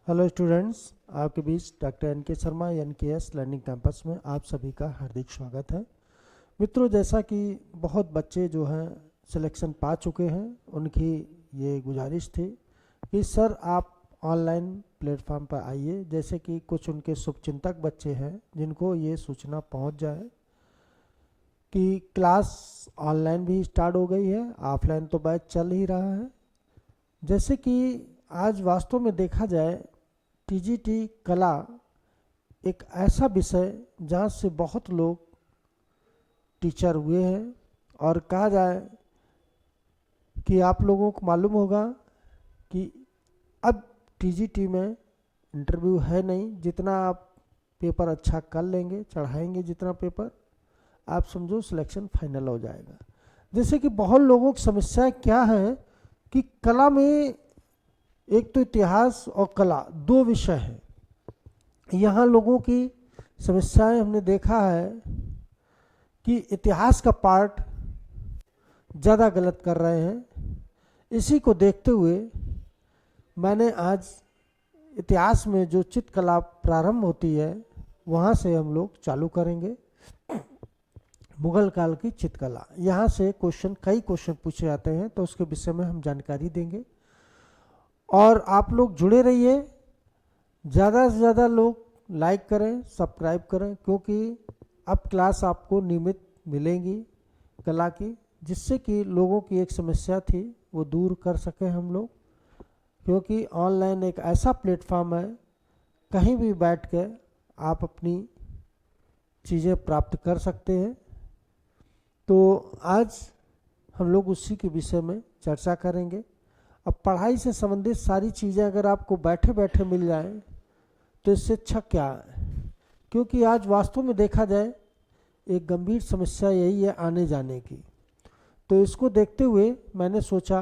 Hello students, आपके बीच doctor NK. Sharma NKS. Learning campus में आप सभी का हार्दिक स्वागत है। मित्रों, जैसा कि बहुत बच्चे जो हैं सिलेक्शन पा चुके हैं, उनकी ये गुजारिश थी कि सर आप ऑनलाइन प्लेटफॉर्म पर आइए। जैसे कि कुछ उनके शुभचिंतक बच्चे हैं जिनको ये सूचना पहुंच जाए कि क्लास ऑनलाइन भी स्टार्ट हो गई है, ऑफलाइन तो बैच चल ही रहा है। जैसे कि आज वास्तव में देखा जाए, टीजीटी कला एक ऐसा विषय जहाँ से बहुत लोग टीचर हुए हैं, और कहा जाए कि आप लोगों को मालूम होगा कि अब टीजीटी में इंटरव्यू है नहीं। जितना आप पेपर अच्छा कर लेंगे, चढ़ाएंगे जितना पेपर, आप समझो सिलेक्शन फाइनल हो जाएगा। जैसे कि बहुत लोगों की समस्या क्या है कि कला में एक तो इतिहास और कला दो विषय हैं। यहाँ लोगों की समस्याएं हमने देखा है कि इतिहास का पार्ट ज़्यादा गलत कर रहे हैं। इसी को देखते हुए मैंने आज इतिहास में जो चित्रकला प्रारंभ होती है वहाँ से हम लोग चालू करेंगे। मुगल काल की चित्रकला, यहाँ से कई क्वेश्चन पूछे जाते हैं, तो उसके विषय में हम जानकारी देंगे। और आप लोग जुड़े रहिए, ज़्यादा से ज़्यादा लोग लाइक करें, सब्सक्राइब करें, क्योंकि अब क्लास आपको नियमित मिलेंगी कला की, जिससे कि लोगों की एक समस्या थी वो दूर कर सकें हम लोग। क्योंकि ऑनलाइन एक ऐसा प्लेटफॉर्म है, कहीं भी बैठ के आप अपनी चीज़ें प्राप्त कर सकते हैं। तो आज हम लोग उसी के विषय में चर्चा करेंगे। अब पढ़ाई से संबंधित सारी चीज़ें अगर आपको बैठे बैठे मिल जाएं तो इससे अच्छा क्या है। क्योंकि आज वास्तव में देखा जाए एक गंभीर समस्या यही है आने जाने की। तो इसको देखते हुए मैंने सोचा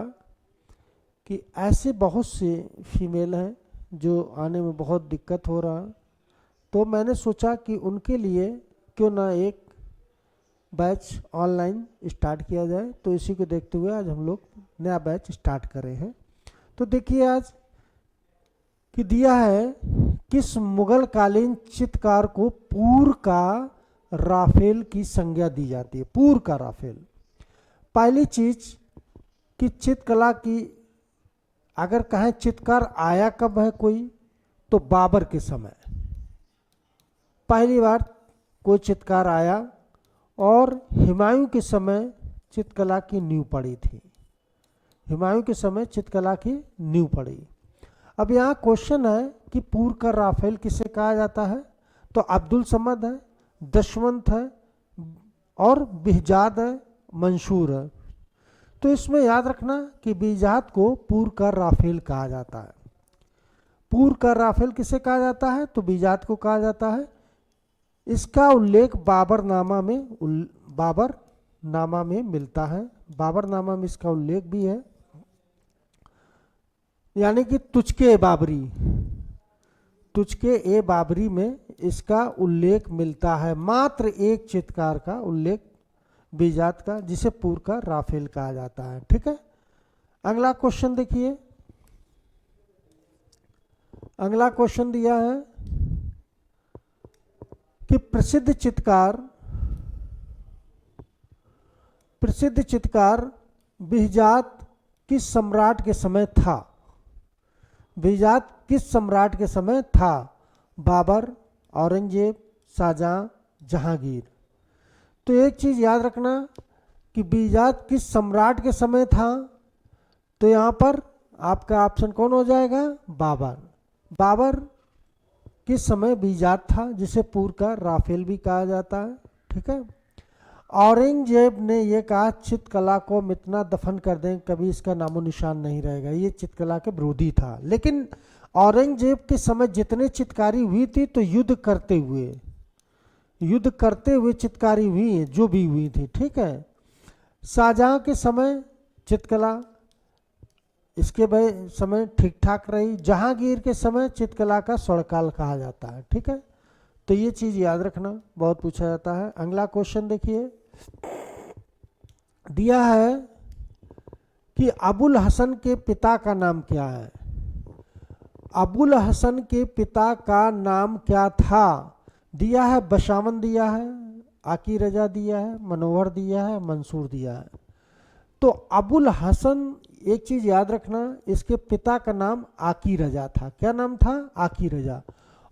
कि ऐसे बहुत से फीमेल हैं जो आने में बहुत दिक्कत हो रहा, तो मैंने सोचा कि उनके लिए क्यों ना एक बैच ऑनलाइन स्टार्ट किया जाए। तो इसी को देखते हुए आज हम लोग नया बैच स्टार्ट कर रहे हैं। तो देखिए आज कि दिया है, किस मुगल कालीन चित्रकार को पूर्व का राफेल की संज्ञा दी जाती है। पूर्व का राफेल, पहली चीज कि चित्रकला की अगर कहें चित्रकार आया कब है कोई, तो बाबर के समय पहली बार कोई चित्रकार आया, और हुमायूं के समय चित्रकला की नींव पड़ी थी। हुमायूं के समय चित्रकला की नींव पड़ी। अब यहाँ क्वेश्चन है कि पूर्व का राफेल किसे कहा जाता है। तो अब्दुल समद है, दशवंत है, और बिहजाद है, मंसूर है। तो इसमें याद रखना कि बिहजाद को पूर्व का राफेल कहा जाता है। पूर्व का राफेल किसे कहा जाता है, तो बिहजाद को कहा जाता है। इसका उल्लेख बाबरनामा में मिलता है। बाबरनामा में इसका उल्लेख भी है, यानी कि तुझके ए बाबरी में इसका उल्लेख मिलता है। मात्र एक चित्रकार का उल्लेख बिहजाद का, जिसे पूर्व का राफेल कहा जाता है। ठीक है, अगला क्वेश्चन देखिए। अगला क्वेश्चन दिया है कि प्रसिद्ध चित्रकार बिहजाद किस सम्राट के समय था। बिहजाद किस सम्राट के समय था। बाबर, औरंगजेब, शाहजहां, जहांगीर। तो एक चीज याद रखना कि बिहजाद किस सम्राट के समय था, तो यहां पर आपका ऑप्शन कौन हो जाएगा, बाबर। बाबर किस समय बिहजाद था, जिसे पूर्व का राफेल भी कहा जाता है। ठीक है, औरंगजेब ने यह कहा चित्रकला को मिटना दफन कर दें, कभी इसका नामो निशान नहीं रहेगा। ये चित्रकला के विरोधी था। लेकिन औरंगजेब के समय जितने चित्रकारी हुई थी, तो युद्ध करते हुए चित्रकारी हुई है, जो भी हुई थी। ठीक है, शाहजहां के समय चित्रकला इसके समय ठीक ठाक रही। जहांगीर के समय चित्रकला का स्वर्णकाल कहा जाता है। ठीक है, तो ये चीज याद रखना, बहुत पूछा जाता है। अगला क्वेश्चन देखिए, दिया है कि अबुल हसन के पिता का नाम क्या है। अबुल हसन के पिता का नाम क्या था? दिया है बशावन, दिया है आकी रजा, दिया है मनोहर, दिया है मंसूर, दिया है। तो अबुल हसन, एक चीज याद रखना, इसके पिता का नाम आकी रजा था। क्या नाम था? आकी रजा।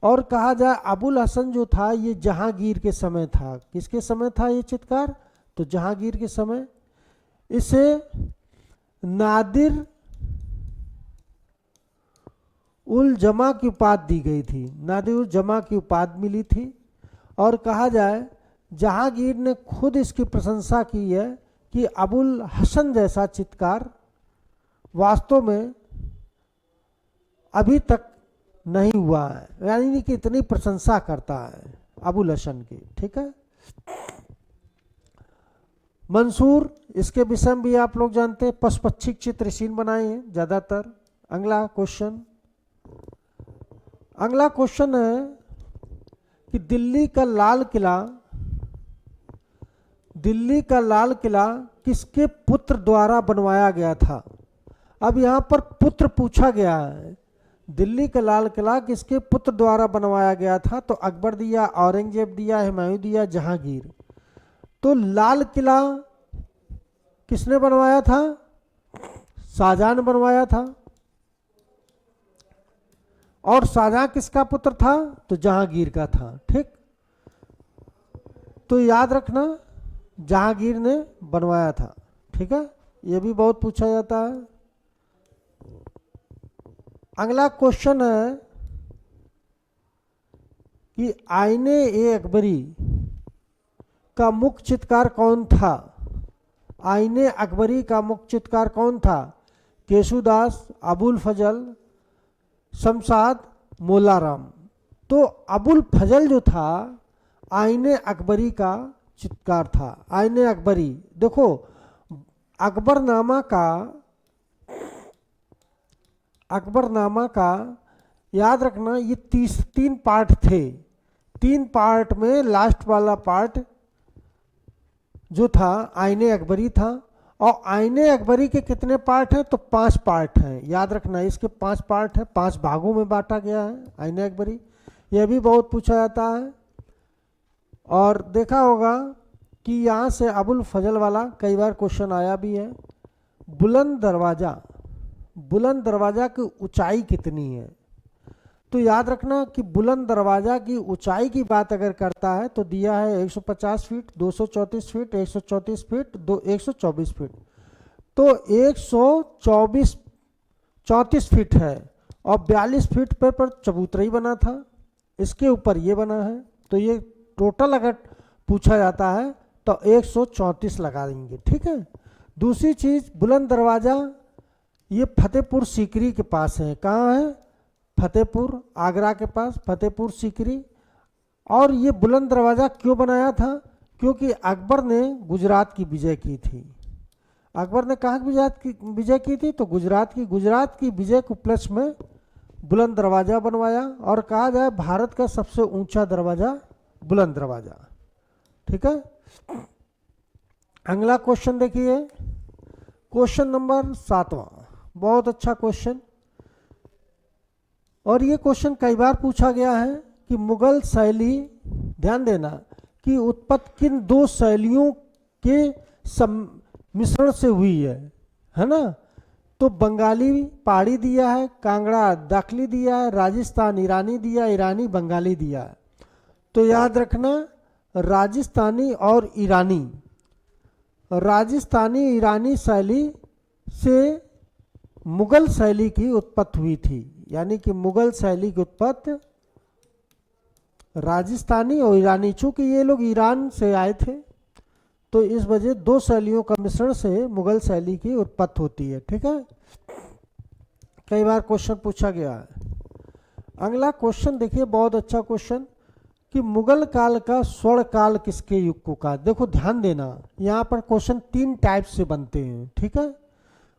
और कहा जाए अबुल हसन जो था ये जहांगीर के समय था। किसके समय था ये चित्रकार? तो जहांगीर के समय। इसे नादिर उल जमा की उपाधि दी गई थी, नादिर उल जमा की उपाधि मिली थी। और कहा जाए जहांगीर ने खुद इसकी प्रशंसा की है कि अबुल हसन जैसा चित्रकार वास्तव में अभी तक नहीं हुआ है, यानी कि इतनी प्रशंसा करता है अबुल हसन की। ठीक है। मंसूर, इसके विषय में भी आप लोग जानते हैं, पशु पक्षी चित्र सीन बनाए हैं ज्यादातर। अगला क्वेश्चन है कि दिल्ली का लाल किला किसके पुत्र द्वारा बनवाया गया था? अब यहां पर पुत्र पूछा गया है। दिल्ली का लाल किला किसके पुत्र द्वारा बनवाया गया था? तो अकबर दिया, औरंगजेब दिया, हुमायूं दिया, जहांगीर। तो लाल किला किसने बनवाया था? शाहजहां ने बनवाया था। और शाहजहां किसका पुत्र था? तो जहांगीर का था। ठीक, तो याद रखना जहांगीर ने बनवाया था। ठीक है, यह भी बहुत पूछा जाता है। अगला क्वेश्चन है कि आईने ए अकबरी का मुख्य चित्रकार कौन था? आईने अकबरी का मुख्य चित्रकार कौन था? केशुदास, अबुल फजल, शमशाद, मोलाराम। तो अबुल फजल जो था आईने अकबरी का चित्रकार था। आईने अकबरी, देखो अकबरनामा का याद रखना, ये 3 पार्ट थे। 3 पार्ट में लास्ट वाला पार्ट जो था आईने अकबरी था। और आईने अकबरी के कितने पार्ट हैं? तो 5 पार्ट हैं। याद रखना इसके 5 पार्ट हैं, 5 भागों में बांटा गया है आईने अकबरी। यह भी बहुत पूछा जाता है। और देखा होगा कि यहाँ से अबुल फजल वाला कई बार क्वेश्चन आया भी है। बुलंद दरवाजा की ऊंचाई कितनी है? तो याद रखना कि बुलंद दरवाजा की ऊंचाई की बात अगर करता है तो दिया है 150 फीट, 234 फीट, 134 फीट, 124 फीट। तो 134 फीट है और 42 फीट पर चबूतरा बना था, इसके ऊपर ये बना है। तो ये टोटल अगर पूछा जाता है तो 134 लगा देंगे। ठीक है। दूसरी चीज, बुलंद दरवाजा ये फतेहपुर सीकरी के पास है। कहाँ है? फतेहपुर, आगरा के पास फतेहपुर सीकरी। और ये बुलंद दरवाजा क्यों बनाया था? क्योंकि अकबर ने गुजरात की विजय की थी। अकबर ने कहाँ की विजय की थी? तो गुजरात की विजय के उपलक्ष्य में बुलंद दरवाजा बनवाया। और कहा जाए भारत का सबसे ऊंचा दरवाजा बुलंद दरवाजा। ठीक है। अगला क्वेश्चन देखिए, क्वेश्चन नंबर 7वां, बहुत अच्छा क्वेश्चन। और ये क्वेश्चन कई बार पूछा गया है कि मुगल शैली, ध्यान देना, कि उत्पत्ति किन 2 शैलियों के मिश्रण से हुई है ना? तो बंगाली पहाड़ी दिया है, कांगड़ा दाखली दिया है, राजस्थान ईरानी दिया, ईरानी बंगाली दिया है। तो याद रखना राजस्थानी और ईरानी शैली से मुगल शैली की उत्पत्ति हुई थी। यानी कि मुगल शैली की उत्पत्ति राजस्थानी और ईरानी, चूंकि ये लोग ईरान से आए थे तो इस वजह 2 शैलियों का मिश्रण से मुगल शैली की उत्पत्ति होती है। ठीक है, कई बार क्वेश्चन पूछा गया है। अगला क्वेश्चन देखिए, बहुत अच्छा क्वेश्चन, कि मुगल काल का स्वर्ण काल किसके युग को कहा? देखो ध्यान देना, यहाँ पर क्वेश्चन 3 टाइप से बनते हैं। ठीक है,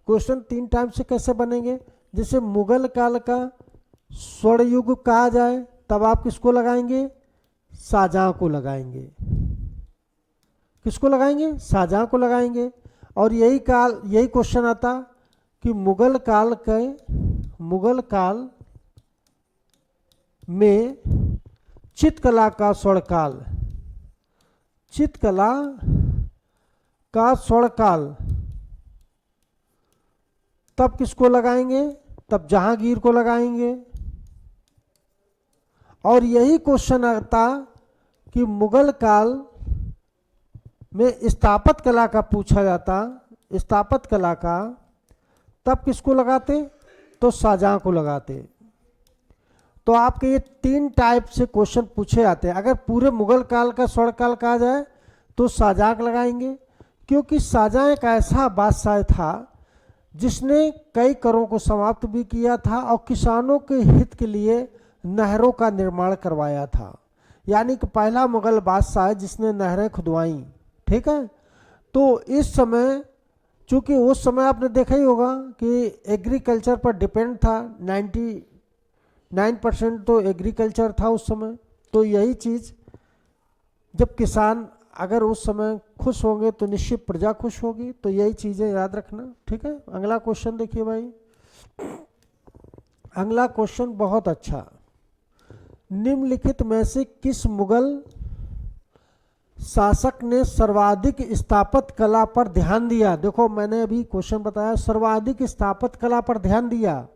क्वेश्चन 3 टाइप से कैसे बनेंगे? जैसे मुगल काल का स्वर्ण युग कहा जाए तब आप किसको लगाएंगे? शाहजहां को लगाएंगे। किसको लगाएंगे? शाहजहां को लगाएंगे। और यही क्वेश्चन आता कि मुगल काल में चित्रकला का स्वर्णकाल, चित्रकला का स्वर्णकाल तब किसको लगाएंगे? तब जहांगीर को लगाएंगे। और यही क्वेश्चन आता कि मुगल काल में स्थापत्य कला का पूछा जाता, स्थापत्य कला का तब किसको लगाते? तो शाहजहां को लगाते। तो आपके ये 3 टाइप से क्वेश्चन पूछे जाते हैं। अगर पूरे मुगल काल का स्वर्णकाल कहा जाए तो शाहजहां को लगाएंगे, क्योंकि शाहजहां एक ऐसा बादशाह था जिसने कई करों को समाप्त भी किया था और किसानों के हित के लिए नहरों का निर्माण करवाया था। यानी कि पहला मुगल बादशाह है जिसने नहरें खुदवाई। ठीक है। तो इस समय, चूंकि उस समय आपने देखा ही होगा कि एग्रीकल्चर पर डिपेंड था, 99% तो एग्रीकल्चर था उस समय। तो यही चीज़, जब किसान अगर उस समय खुश होंगे तो निश्चित प्रजा खुश होगी। तो यही चीज़ें याद रखना। ठीक है। अगला क्वेश्चन देखिए भाई, अगला क्वेश्चन बहुत अच्छा। निम्नलिखित में से किस मुगल शासक ने सर्वाधिक स्थापत्य कला पर ध्यान दिया? देखो मैंने अभी क्वेश्चन बताया, सर्वाधिक स्थापत्य कला पर ध्यान दिया।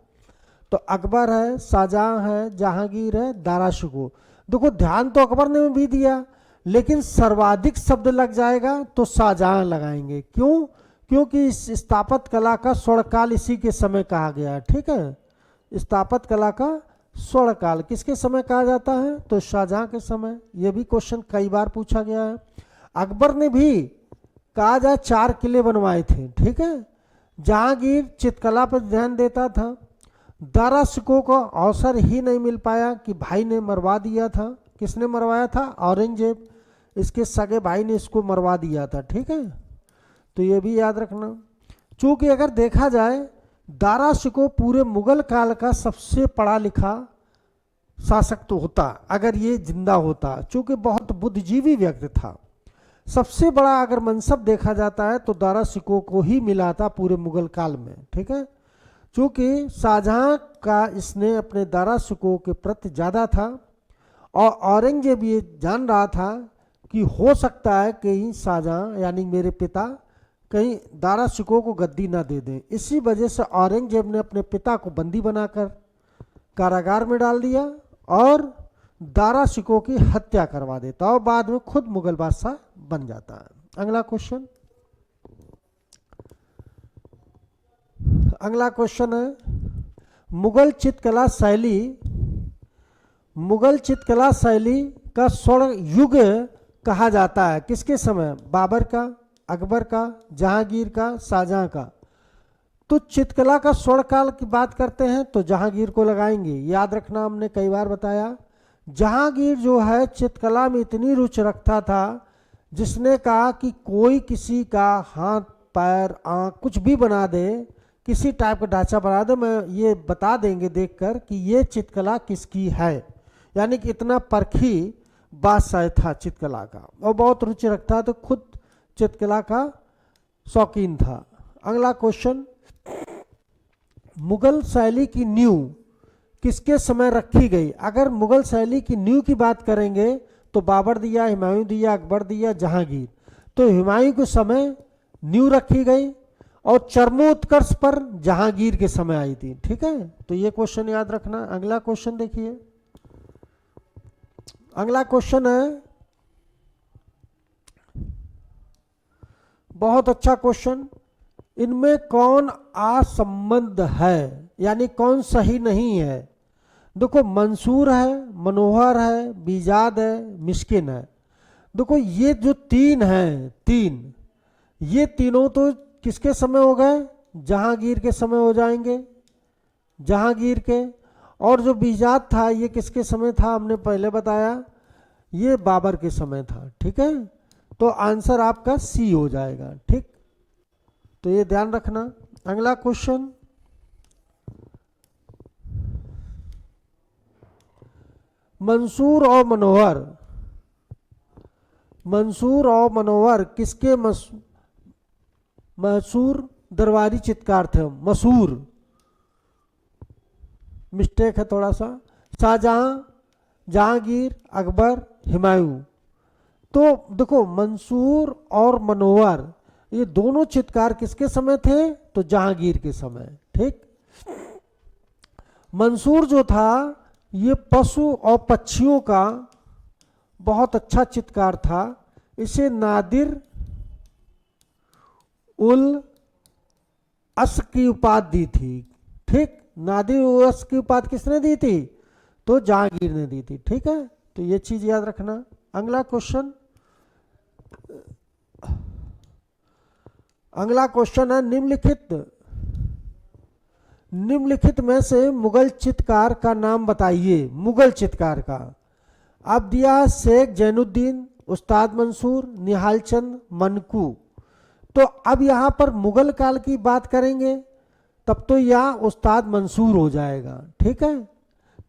तो अकबर है, शाहजहां है, जहांगीर है, दारा शिकोह। देखो ध्यान तो अकबर ने भी दिया, लेकिन सर्वाधिक शब्द लग जाएगा तो शाहजहां लगाएंगे। क्यों? क्योंकि इस स्थापत्य कला का स्वर्णकाल इसी के समय कहा गया है। ठीक है। स्थापत्य कला का स्वर्णकाल किसके समय कहा जाता है? तो शाहजहां के समय। यह भी क्वेश्चन कई बार पूछा गया है। अकबर ने भी कहा जाए 4 किले बनवाए थे। ठीक है। जहांगीर चित्रकला पर ध्यान देता था। दारा शिकोह को अवसर ही नहीं मिल पाया कि भाई ने मरवा दिया था। किसने मरवाया था? औरंगजेब। इसके सगे भाई ने इसको मरवा दिया था। ठीक है। तो ये भी याद रखना। चूंकि अगर देखा जाए दारा शिकोह पूरे मुगल काल का सबसे पढ़ा लिखा शासक तो होता अगर ये जिंदा होता, चूंकि बहुत बुद्धिजीवी व्यक्ति था। सबसे बड़ा अगर मनसब देखा जाता है तो दारा शिकोह को ही मिला था पूरे मुगल काल में। ठीक है। चूंकि शाहजहां का इसने अपने दारा शिकोह के प्रति ज़्यादा था और औरंगजेब ये जान रहा था कि हो सकता है कहीं शाहजहां यानी मेरे पिता कहीं दारा शिकोह को गद्दी ना दे दें। इसी वजह से औरंगजेब ने अपने पिता को बंदी बनाकर कारागार में डाल दिया और दारा शिकोह की हत्या करवा देता और बाद में खुद मुगल बादशाह बन जाता है। अगला क्वेश्चन, अगला क्वेश्चन है मुगल चित्रकला शैली, मुगल चित्रकला शैली का स्वर्ण युग कहा जाता है किसके समय? बाबर का, अकबर का, जहांगीर का, शाहजहां का। तो चित्रकला का स्वर्ण काल की बात करते हैं तो जहांगीर को लगाएंगे। याद रखना, हमने कई बार बताया जहांगीर जो है चित्रकला में इतनी रुचि रखता था जिसने कहा कि कोई किसी का हाथ पैर आँख कुछ भी बना दे, किसी टाइप का ढांचा बना दे, मैं ये बता देंगे देखकर कि ये चित्रकला किसकी है। यानी कि इतना परखी बादशाह था चित्रकला का और बहुत रुचि रखता, तो खुद चित्रकला का शौकीन था। अगला क्वेश्चन, मुगल शैली की नींव किसके समय रखी गई? अगर मुगल शैली की नींव की बात करेंगे तो बाबर दिया, हुमायूं दिया, अकबर दिया, जहांगीर। तो हुमायूं के समय नींव रखी गई और चरमोत्कर्ष पर जहांगीर के समय आई थी। ठीक है। तो ये क्वेश्चन याद रखना। अगला क्वेश्चन देखिए, अगला क्वेश्चन है बहुत अच्छा क्वेश्चन, इनमें कौन असंबद्ध है यानी कौन सही नहीं है? देखो मंसूर है, मनोहर है, बीजाद है, मिस्किन है। देखो ये जो तीन हैं, ये तीनों तो किसके समय हो गए? जहांगीर के समय हो जाएंगे, जहांगीर के। और जो बीजाद था ये किसके समय था? हमने पहले बताया ये बाबर के समय था। ठीक है। तो आंसर आपका सी हो जाएगा। ठीक, तो ये ध्यान रखना। अगला क्वेश्चन, मंसूर और मनोहर, मंसूर और मनोहर किसके मशहूर दरबारी चित्रकार थे? मशहूर, मिस्टेक है थोड़ा सा। शाहजहां, जहांगीर, अकबर, हुमायूं। तो देखो मंसूर और मनोवर ये दोनों चित्रकार किसके समय थे? तो जहांगीर के समय। ठीक। मंसूर जो था ये पशु और पक्षियों का बहुत अच्छा चित्रकार था। इसे नादिर उल अस की उपाधि दी थी। ठीक। नादिर उल अस की उपाधि किसने दी थी? तो जहांगीर ने दी थी। ठीक है, तो ये चीज याद रखना। अगला क्वेश्चन है निम्नलिखित में से मुगल चित्रकार का नाम बताइए। मुगल चित्रकार का अब दिया है शेख जैनुद्दीन, उस्ताद मंसूर, निहाल चंद, मनकू। तो अब यहां पर मुगल काल की बात करेंगे तब तो यह उस्ताद मंसूर हो जाएगा। ठीक है,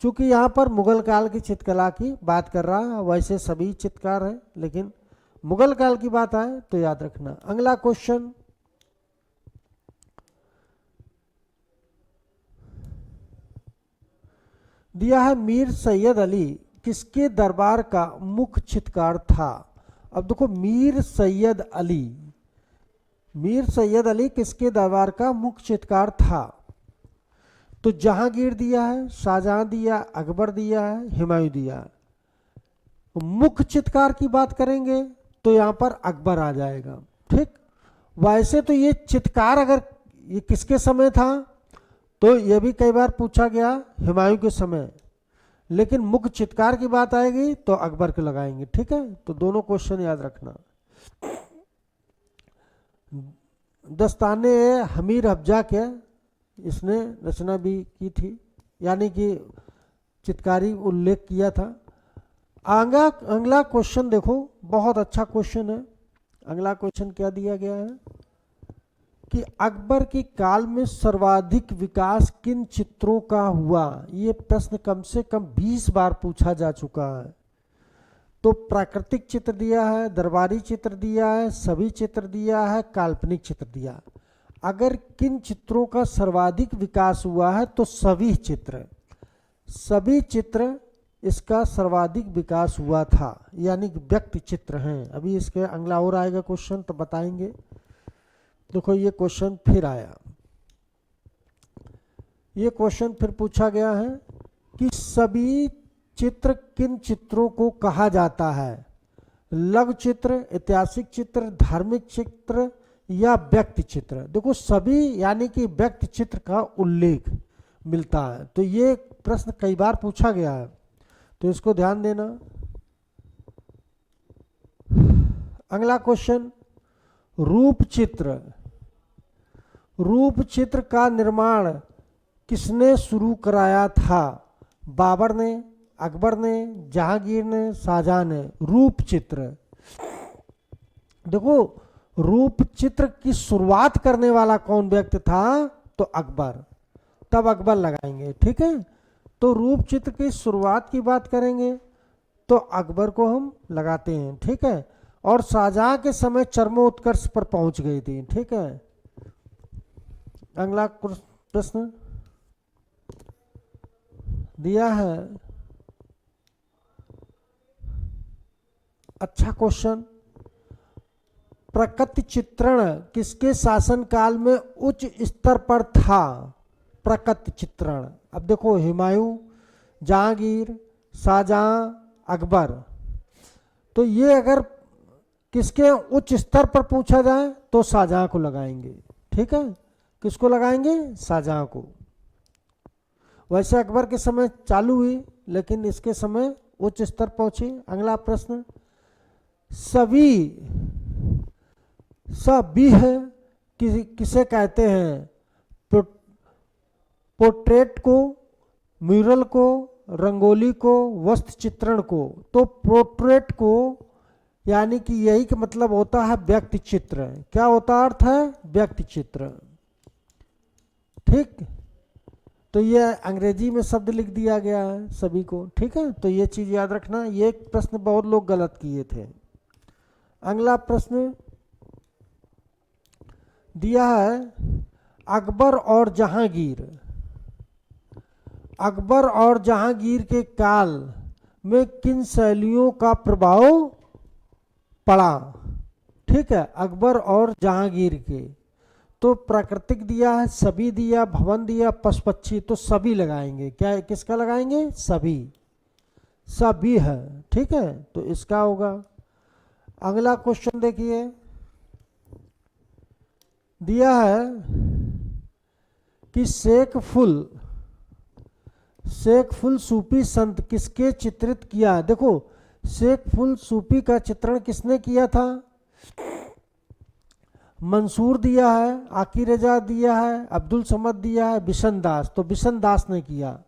चूंकि यहां पर मुगल काल की चित्रकला की बात कर रहा है, वैसे सभी चित्रकार हैं लेकिन मुगल काल की बात आए तो याद रखना। अगला क्वेश्चन दिया है मीर सैयद अली किसके दरबार का मुख्य चित्रकार था? अब देखो मीर सैयद अली किसके दरबार का मुख्य चित्रकार था? तो जहांगीर दिया है, शाहजहां दिया, अकबर दिया है, हुमायूं दिया है। मुख्य चित्रकार की बात करेंगे तो यहां पर अकबर आ जाएगा। ठीक। वैसे तो ये चित्रकार अगर ये किसके समय था तो ये भी कई बार पूछा गया हुमायूं के समय, लेकिन मुख्य चित्रकार की बात आएगी तो अकबर को लगाएंगे। ठीक है, तो दोनों क्वेश्चन याद रखना। दस्ताने हमीर हफ्जा के इसने रचना भी की थी, यानी कि चित्रकारी उल्लेख किया था। अगला क्वेश्चन देखो, बहुत अच्छा क्वेश्चन है। अगला क्वेश्चन क्या दिया गया है कि अकबर के काल में सर्वाधिक विकास किन चित्रों का हुआ? ये प्रश्न कम से कम 20 बार पूछा जा चुका है। तो प्राकृतिक चित्र दिया है, दरबारी चित्र दिया है, सभी चित्र दिया है, काल्पनिक चित्र दिया। अगर किन चित्रों का सर्वाधिक विकास हुआ है तो सभी चित्र इसका सर्वाधिक विकास हुआ था, यानी व्यक्ति चित्र हैं। अभी इसके अगला और आएगा क्वेश्चन तो बताएंगे। देखो ये क्वेश्चन फिर आया, ये क्वेश्चन फिर पूछा गया है कि सभी चित्र किन चित्रों को कहा जाता है? लघु चित्र, ऐतिहासिक चित्र, धार्मिक चित्र या व्यक्ति चित्र? देखो सभी यानी कि व्यक्ति चित्र का उल्लेख मिलता है। तो ये प्रश्न कई बार पूछा गया है तो इसको ध्यान देना। अगला क्वेश्चन रूप चित्र का निर्माण किसने शुरू कराया था? बाबर ने, अकबर ने, जहांगीर ने, शाहजहां ने। रूप चित्र, देखो रूप चित्र की शुरुआत करने वाला कौन व्यक्ति था? तो अकबर, तब अकबर लगाएंगे। ठीक है, तो रूप चित्र की शुरुआत की बात करेंगे तो अकबर को हम लगाते हैं। ठीक है, और शाहजहां के समय चरमोत्कर्ष पर पहुंच गई थी। ठीक है, अगला प्रश्न दिया है, अच्छा क्वेश्चन। प्रकृति चित्रण किसके शासनकाल में उच्च स्तर पर था? प्रकृति चित्रण, अब देखो हुमायूं, जहांगीर, शाहजहां, अकबर। तो ये अगर किसके उच्च स्तर पर पूछा जाए तो शाहजहां को लगाएंगे। ठीक है, किसको लगाएंगे? शाहजहां को। वैसे अकबर के समय चालू हुई लेकिन इसके समय उच्च स्तर पहुंची। अगला प्रश्न सभी किसे कहते हैं? पोर्ट्रेट को, म्यूरल को, रंगोली को, वस्त्र चित्रण को। तो पोर्ट्रेट को यानी कि यही का मतलब होता है व्यक्ति चित्र। क्या होता अर्थ है? व्यक्ति चित्र। ठीक, तो ये अंग्रेजी में शब्द लिख दिया गया है सभी को। ठीक है, तो ये चीज याद रखना। ये प्रश्न बहुत लोग गलत किए थे। अगला प्रश्न दिया है अकबर और जहांगीर के काल में किन शैलियों का प्रभाव पड़ा। ठीक है, अकबर और जहांगीर के। तो प्राकृतिक दिया है, सभी दिया, भवन दिया, पशु पक्षी, तो सभी लगाएंगे। क्या किसका लगाएंगे? सभी, सभी है। ठीक है, तो इसका होगा। अगला क्वेश्चन देखिए, दिया है कि शेख फुल सूफी संत किसके चित्रित किया। देखो, शेख फुल सूफी का चित्रण किसने किया था? मंसूर दिया है, आकी रजा दिया है, अब्दुल समद दिया है, बिशन दास। तो बिशन दास ने किया।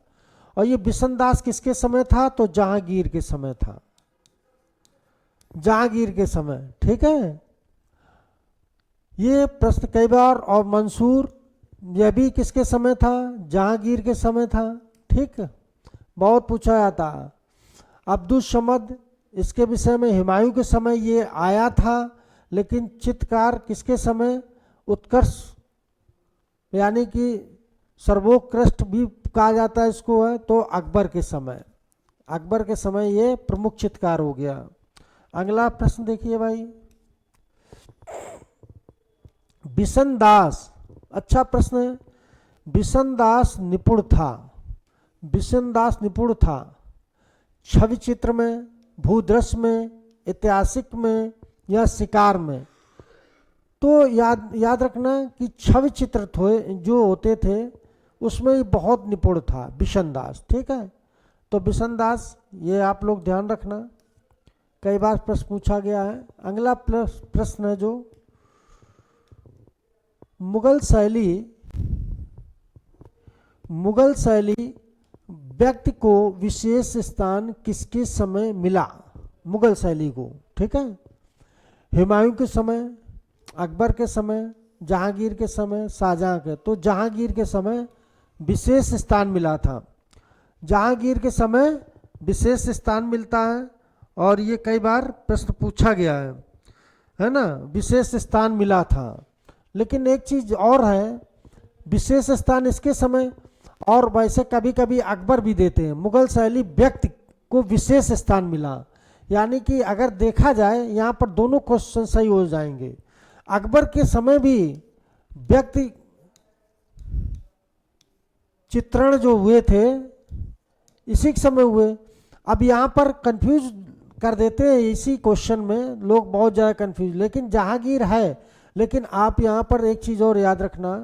और ये बिशन दास किसके समय था? तो जहांगीर के समय था, जहांगीर के समय। ठीक है, ये प्रश्न कई बार। और मंसूर, यह भी किसके समय था? जहांगीर के समय था। ठीक, बहुत पूछा जाता। अब्दुल समद, इसके विषय में हुमायूं के समय ये आया था, लेकिन चित्रकार किसके समय? उत्कर्ष, यानी कि सर्वोत्कृष्ट भी कहा जाता है इसको, है तो अकबर के समय। अकबर के समय ये प्रमुख चित्रकार हो गया। अगला प्रश्न देखिए भाई, बिशन दास, अच्छा प्रश्न है। बिशन दास निपुण था, बिशन दास निपुण था छवि चित्र में, भूदृश्य में, ऐतिहासिक में या शिकार में। तो याद रखना कि छवि चित्र जो होते थे उसमें बहुत निपुण था बिशन दास। ठीक है, तो बिशन दास, ये आप लोग ध्यान रखना, कई बार प्रश्न पूछा गया है। अगला प्रश्न है जो मुगल शैली व्यक्ति को विशेष स्थान किसके समय मिला? मुगल शैली को। ठीक है, हुमायूं के समय, अकबर के समय, जहांगीर के समय, शाहजहां के। तो जहांगीर के समय विशेष स्थान मिला था, जहांगीर के समय विशेष स्थान मिलता है। और ये कई बार प्रश्न पूछा गया है ना, विशेष स्थान मिला था। लेकिन एक चीज और है, विशेष स्थान इसके समय, और वैसे कभी कभी अकबर भी देते हैं। मुगल शैली व्यक्ति को विशेष स्थान मिला, यानी कि अगर देखा जाए यहाँ पर दोनों क्वेश्चन सही हो जाएंगे। अकबर के समय भी व्यक्ति चित्रण जो हुए थे इसी के समय हुए। अब यहाँ पर कंफ्यूज कर देते हैं, इसी क्वेश्चन में लोग बहुत ज़्यादा कंफ्यूज। लेकिन जहांगीर है, लेकिन आप यहाँ पर एक चीज़ और याद रखना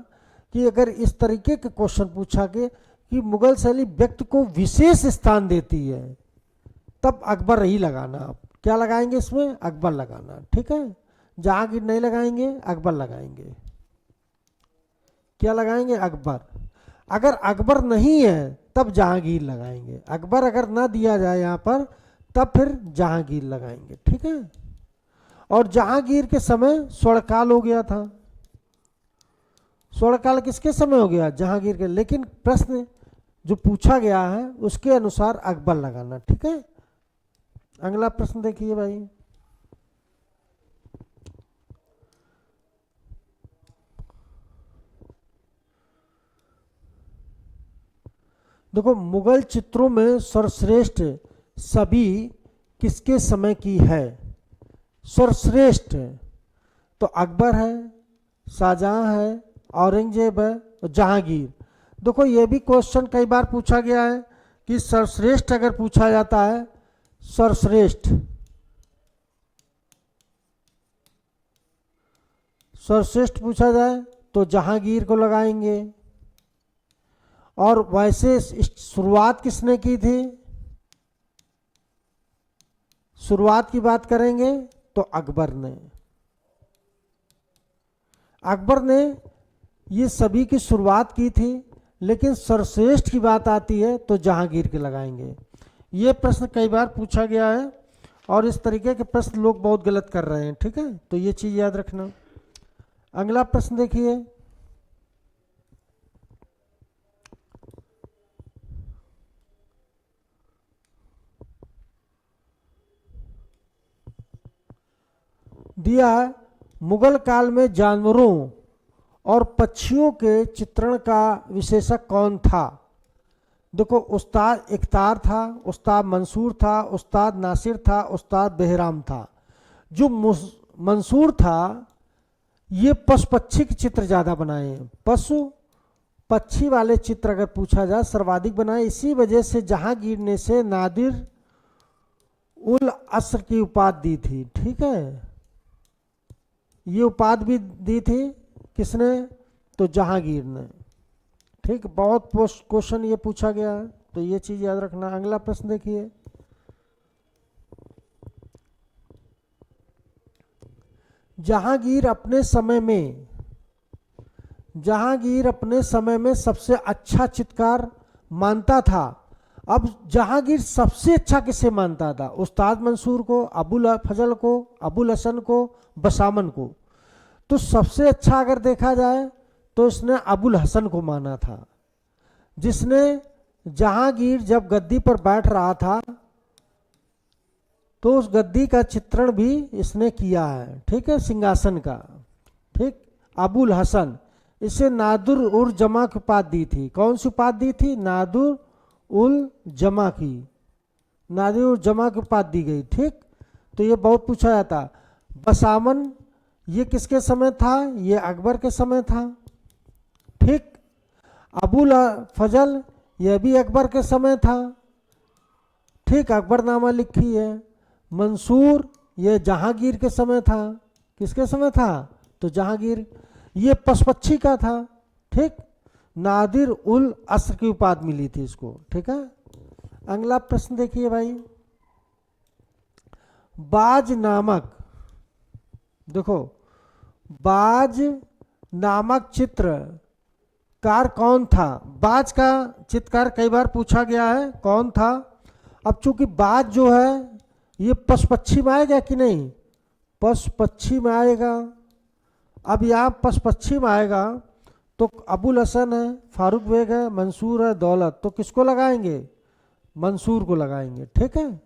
कि अगर इस तरीके के क्वेश्चन पूछा के कि मुगल शैली व्यक्ति को विशेष स्थान देती है, तब अकबर ही लगाना। आप क्या लगाएंगे इसमें? अकबर लगाना। ठीक है, जहांगीर नहीं लगाएंगे, अकबर लगाएंगे। क्या लगाएंगे? अकबर। अगर अकबर नहीं है तब जहांगीर लगाएंगे। अकबर अगर ना दिया जाए यहाँ पर तब फिर जहांगीर लगाएंगे। ठीक है, और जहांगीर के समय स्वर्णकाल हो गया था। स्वर्णकाल किसके समय हो गया? जहांगीर के। लेकिन प्रश्न जो पूछा गया है उसके अनुसार अकबर लगाना। ठीक है, अगला प्रश्न देखिए भाई, देखो, मुगल चित्रों में सर्वश्रेष्ठ सभी किसके समय की है? सर्वश्रेष्ठ तो अकबर है, शाहजहां है, औरंगजेब है और जहांगीर। देखो, ये भी क्वेश्चन कई बार पूछा गया है कि सर्वश्रेष्ठ अगर पूछा जाता है, सर्वश्रेष्ठ पूछा जाए तो जहांगीर को लगाएंगे। और वैसे शुरुआत किसने की थी? शुरुआत की बात करेंगे तो अकबर ने। अकबर ने ये सभी की शुरुआत की थी, लेकिन सर्वश्रेष्ठ की बात आती है तो जहांगीर के लगाएंगे। ये प्रश्न कई बार पूछा गया है और इस तरीके के प्रश्न लोग बहुत गलत कर रहे हैं। ठीक है, तो ये चीज याद रखना। अगला प्रश्न देखिए, दिया मुगल काल में जानवरों और पक्षियों के चित्रण का विशेषक कौन था? देखो, उस्ताद इख्तार था, उस्ताद मंसूर था, उस्ताद नासिर था, उस्ताद बेहराम था। जो मंसूर था ये पशु पक्षी के चित्र ज़्यादा बनाए हैं, पशु पक्षी वाले चित्र अगर पूछा जाए सर्वाधिक बनाए। इसी वजह से जहांगीर ने से नादिर उल असर की उपाधि दी थी। ठीक है, ये उपाधि भी दी थी किसने, तो जहांगीर ने। ठीक, बहुत क्वेश्चन ये पूछा गया है, तो ये चीज याद रखना। अगला प्रश्न देखिए, जहांगीर अपने समय में सबसे अच्छा चित्रकार मानता था। अब जहांगीर सबसे अच्छा किसे मानता था, उस्ताद मंसूर को, अबुल फजल को, अबुल हसन को, बसामन को। तो सबसे अच्छा अगर देखा जाए तो इसने अबुल हसन को माना था, जिसने जहांगीर जब गद्दी पर बैठ रहा था तो उस गद्दी का चित्रण भी इसने किया है। ठीक है, सिंहासन का। ठीक, अबुल हसन, इसे नादुर उल जमा की उपाधि दी थी। कौन सी उपाधि दी थी, नादुर उल जमा की, नादुर उल जमा की उपाधि दी गई। ठीक, तो ये बहुत पूछा जाता। बसामन, ये किसके समय था, ये अकबर के समय था। ठीक, अबुल फजल, यह भी अकबर के समय था। ठीक, अकबरनामा लिखी है। मंसूर, ये जहांगीर के समय था। किसके समय था, तो जहांगीर, ये पशुपक्षी का था। ठीक, नादिर उल अस्र की उपाधि मिली थी इसको। ठीक है, अगला प्रश्न देखिए भाई, बाज नामक, देखो बाज नामक चित्रकार कौन था। बाज का चित्रकार कई बार पूछा गया है, कौन था। अब चूंकि बाज जो है ये पशु पक्षी में आएगा कि नहीं, पशु पक्षी में आएगा। अब यहाँ पशु पक्षी में आएगा तो अबुल हसन है, फारूक बेग है, मंसूर है, दौलत, तो किसको लगाएंगे, मंसूर को लगाएंगे। ठीक है,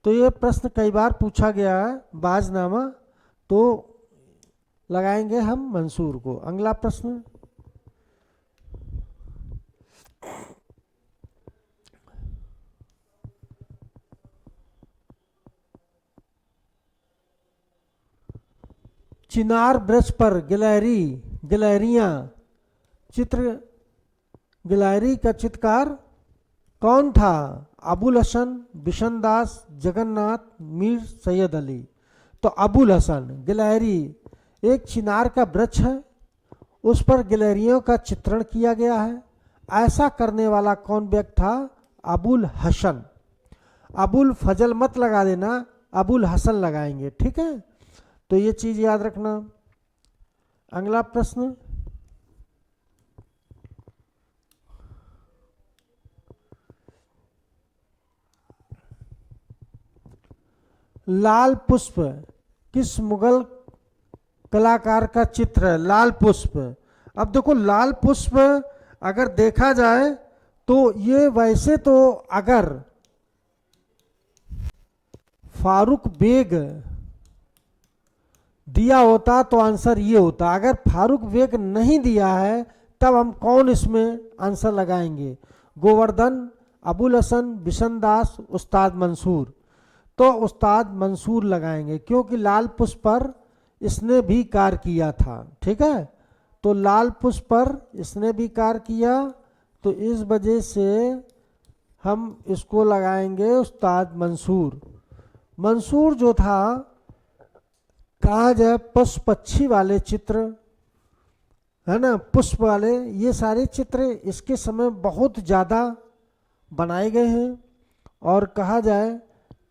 तो ये प्रश्न कई बार पूछा गया है, बाजनामा, तो लगाएंगे हम मंसूर को। अगला प्रश्न, चिनार वृक्ष पर गिलहरियां चित्र, गिलहरी का चित्रकार कौन था, अबुल हसन, बिशनदास, जगन्नाथ, मीर सैयद अली। तो अबुल हसन, गिलहरी एक चिनार का वृक्ष है, उस पर गिलहरियों का चित्रण किया गया है। ऐसा करने वाला कौन व्यक्ति था, अबुल हसन। अबुल फजल मत लगा देना, अबुल हसन लगाएंगे। ठीक है, तो ये चीज याद रखना। अगला प्रश्न, लाल पुष्प किस मुगल कलाकार का चित्र है, लाल पुष्प। अब देखो, लाल पुष्प अगर देखा जाए तो ये वैसे तो अगर फारूक बेग दिया होता तो आंसर ये होता। अगर फारूक बेग नहीं दिया है तब हम कौन इसमें आंसर लगाएंगे, गोवर्धन, अबुल हसन, बिशनदास, उस्ताद मंसूर। तो उस्ताद मंसूर लगाएंगे, क्योंकि लाल पुष्प पर इसने भी कार्य किया था। ठीक है, तो लाल पुष्प पर इसने भी कार्य किया, तो इस वजह से हम इसको लगाएंगे उस्ताद मंसूर। मंसूर जो था, कहा जाए पशु पक्षी वाले चित्र है ना, पुष्प वाले, ये सारे चित्र इसके समय बहुत ज़्यादा बनाए गए हैं। और कहा जाए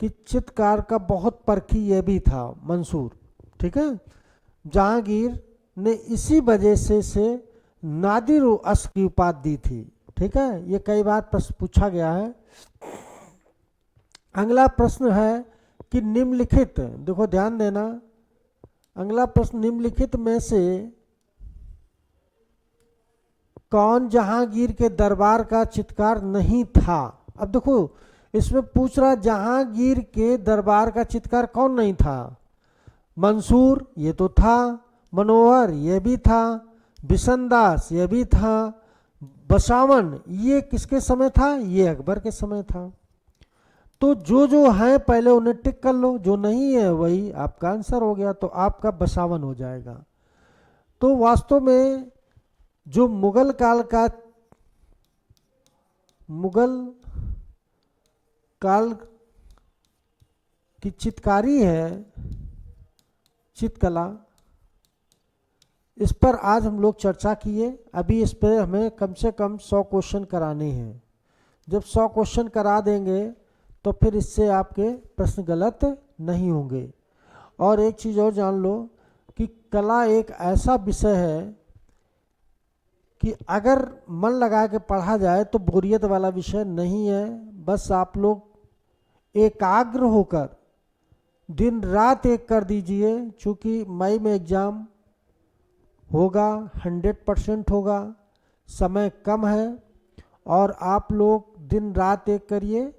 कि चित्रकार का बहुत परखी ये भी था मंसूर। ठीक है, जहांगीर ने इसी वजह से नादिर अस की उपाधि दी थी। ठीक है, ये कई बार प्रश्न पूछा गया है। अगला प्रश्न है कि निम्नलिखित, देखो ध्यान देना, अगला प्रश्न, निम्नलिखित में से कौन जहांगीर के दरबार का चित्रकार नहीं था। अब देखो इसमें पूछ रहा जहांगीर के दरबार का चित्रकार कौन नहीं था, मंसूर ये तो था, मनोहर ये भी था, बिशनदास ये भी था, बसावन ये किसके समय था? ये अकबर के समय था। तो जो जो है पहले उन्हें टिक कर लो, जो नहीं है वही आपका आंसर हो गया, तो आपका 52 हो जाएगा। तो वास्तव में जो मुगल काल की चित्रकारी है, चित्रकला, इस पर आज हम लोग चर्चा किए। अभी इस पर हमें कम से कम 100 क्वेश्चन कराने हैं। जब 100 क्वेश्चन करा देंगे तो फिर इससे आपके प्रश्न गलत नहीं होंगे। और एक चीज़ और जान लो कि कला एक ऐसा विषय है कि अगर मन लगा के पढ़ा जाए तो बोरियत वाला विषय नहीं है। बस आप लोग एकाग्र होकर दिन रात एक कर दीजिए, चूँकि मई में एग्ज़ाम होगा, 100% होगा, समय कम है, और आप लोग दिन रात एक करिए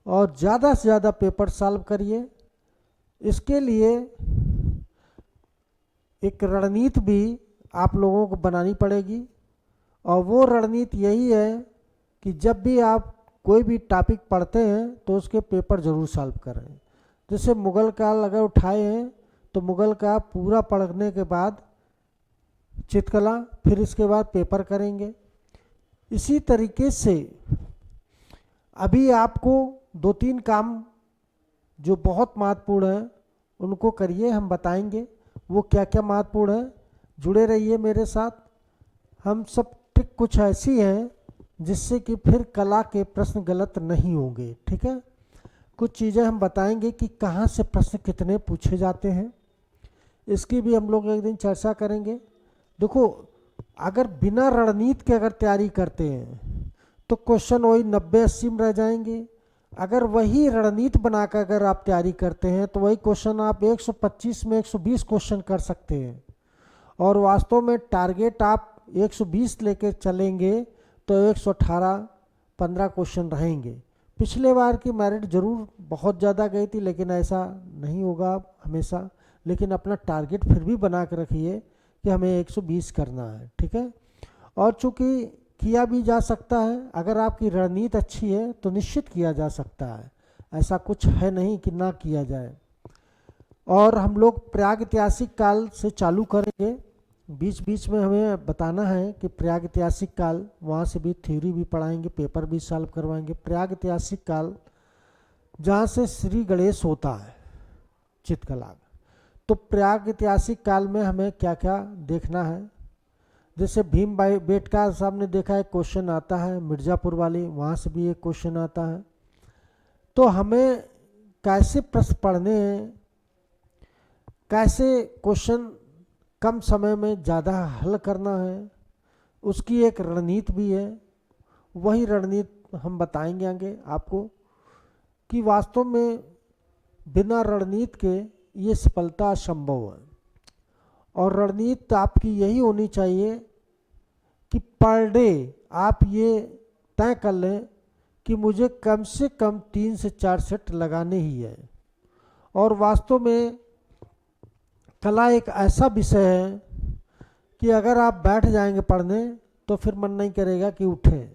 और ज़्यादा से ज़्यादा पेपर सॉल्व करिए। इसके लिए एक रणनीति भी आप लोगों को बनानी पड़ेगी, और वो रणनीति यही है कि जब भी आप कोई भी टॉपिक पढ़ते हैं तो उसके पेपर ज़रूर सॉल्व करें। जैसे मुगल काल अगर उठाए हैं तो मुगल का पूरा पढ़ने के बाद चित्रकला, फिर इसके बाद पेपर करेंगे। इसी तरीके से अभी आपको 2-3 काम जो बहुत महत्वपूर्ण है उनको करिए, हम बताएंगे वो क्या क्या महत्वपूर्ण है। जुड़े रहिए मेरे साथ। हम सब ट्रिक कुछ ऐसी हैं जिससे कि फिर कला के प्रश्न गलत नहीं होंगे, ठीक है। कुछ चीज़ें हम बताएंगे कि कहाँ से प्रश्न कितने पूछे जाते हैं, इसकी भी हम लोग एक दिन चर्चा करेंगे। देखो, अगर बिना रणनीति के अगर तैयारी करते हैं तो क्वेश्चन वही 90-80 में रह जाएंगे। अगर वही रणनीति बनाकर अगर आप तैयारी करते हैं तो वही क्वेश्चन आप 125 में 120 क्वेश्चन कर सकते हैं। और वास्तव में टारगेट आप 120 लेकर चलेंगे तो 118-15 क्वेश्चन रहेंगे। पिछले बार की मेरिट जरूर बहुत ज़्यादा गई थी, लेकिन ऐसा नहीं होगा हमेशा। लेकिन अपना टारगेट फिर भी बना के रखिए कि हमें 120 करना है, ठीक है। और चूँकि किया भी जा सकता है, अगर आपकी रणनीति अच्छी है तो निश्चित किया जा सकता है, ऐसा कुछ है नहीं कि ना किया जाए। और हम लोग प्रयाग ऐतिहासिक काल से चालू करेंगे। बीच बीच में हमें बताना है कि प्रयाग ऐतिहासिक काल, वहाँ से भी थ्योरी भी पढ़ाएंगे, पेपर भी सॉल्व करवाएंगे। प्रयाग ऐतिहासिक काल जहाँ से श्री गणेश होता है चित्रकला, तो प्रयाग ऐतिहासिक काल में हमें क्या क्या देखना है। जैसे भीम बेटका सामने देखा है क्वेश्चन आता है, मिर्ज़ापुर वाली, वहाँ से भी एक क्वेश्चन आता है। तो हमें कैसे प्रश्न पढ़ने हैं, कैसे क्वेश्चन कम समय में ज़्यादा हल करना है, उसकी एक रणनीति भी है। वही रणनीति हम बताएंगे आगे आपको कि वास्तव में बिना रणनीति के ये सफलता असंभव है। और रणनीति आपकी यही होनी चाहिए कि पर डे आप ये तय कर लें कि मुझे कम से कम 3 से 4 सेट लगाने ही है। और वास्तव में कला एक ऐसा विषय है कि अगर आप बैठ जाएंगे पढ़ने तो फिर मन नहीं करेगा कि उठें,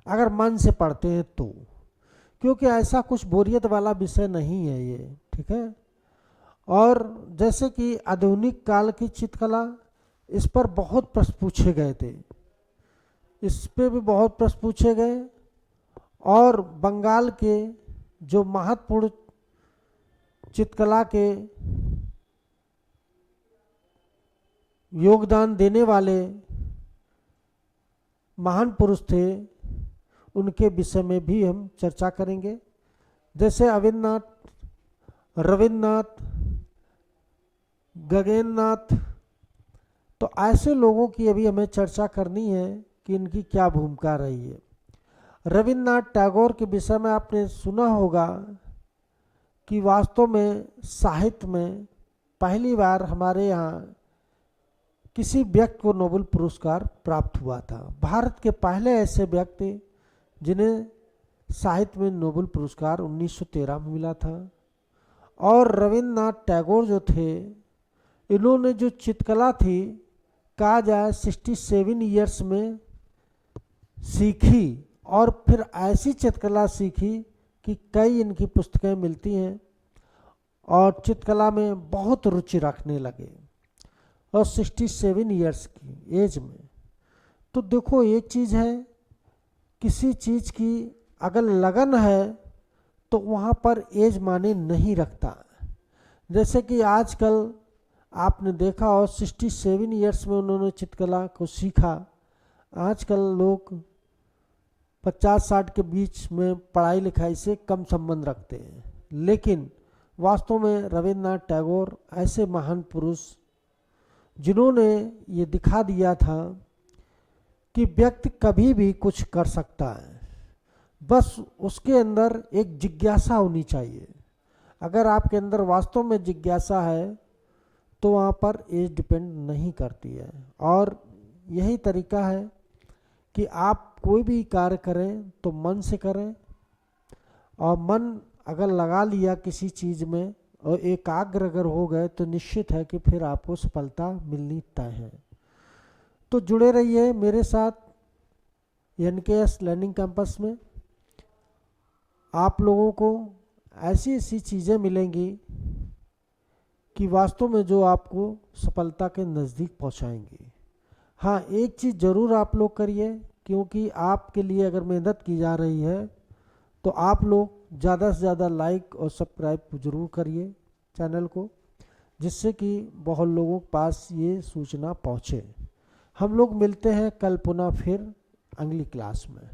अगर मन से पढ़ते हैं तो, क्योंकि ऐसा कुछ बोरियत वाला विषय नहीं है ये, ठीक है। और जैसे कि आधुनिक काल की चित्रकला, इस पर बहुत प्रश्न पूछे गए थे, इस पे भी बहुत प्रश्न पूछे गए। और बंगाल के जो महत्वपूर्ण चित्रकला के योगदान देने वाले महान पुरुष थे, उनके विषय में भी हम चर्चा करेंगे। जैसे अविन्द्रनाथ, रविन्द्रनाथ, गगनेन्द्रनाथ, तो ऐसे लोगों की अभी हमें चर्चा करनी है कि इनकी क्या भूमिका रही है। रविन्द्रनाथ टैगोर के विषय में आपने सुना होगा कि वास्तव में साहित्य में पहली बार हमारे यहाँ किसी व्यक्ति को नोबेल पुरस्कार प्राप्त हुआ था। भारत के पहले ऐसे व्यक्ति जिन्हें साहित्य में नोबेल पुरस्कार 1913 में मिला था। और रविन्द्रनाथ टैगोर जो थे, इन्होंने जो चित्रकला थी, कहा जाए 67 ईयर्स में सीखी और फिर ऐसी चित्रकला सीखी कि कई इनकी पुस्तकें मिलती हैं और चित्रकला में बहुत रुचि रखने लगे। और 67 इयर्स की एज में, तो देखो एक चीज़ है, किसी चीज़ की अगर लगन है तो वहाँ पर एज माने नहीं रखता। जैसे कि आजकल आपने देखा हो 67 इयर्स में उन्होंने चित्रकला को सीखा। आजकल लोग 50-60 के बीच में पढ़ाई लिखाई से कम संबंध रखते हैं, लेकिन वास्तव में रविन्द्रनाथ टैगोर ऐसे महान पुरुष जिन्होंने ये दिखा दिया था कि व्यक्ति कभी भी कुछ कर सकता है, बस उसके अंदर एक जिज्ञासा होनी चाहिए। अगर आपके अंदर वास्तव में जिज्ञासा है तो वहाँ पर एज डिपेंड नहीं करती है। और यही तरीका है कि आप कोई भी कार्य करें तो मन से करें, और मन अगर लगा लिया किसी चीज़ में और एकाग्र अगर हो गए तो निश्चित है कि फिर आपको सफलता मिलनी तय है। तो जुड़े रहिए मेरे साथ एनकेएस लर्निंग कैंपस में। आप लोगों को ऐसी ऐसी चीज़ें मिलेंगी कि वास्तव में जो आपको सफलता के नज़दीक पहुंचाएंगी। हाँ, एक चीज़ ज़रूर आप लोग करिए, क्योंकि आपके लिए अगर मेहनत की जा रही है तो आप लोग ज़्यादा से ज़्यादा लाइक और सब्सक्राइब ज़रूर करिए चैनल को, जिससे कि बहुत लोगों के पास ये सूचना पहुँचे। हम लोग मिलते हैं कल पुनः फिर अगली क्लास में।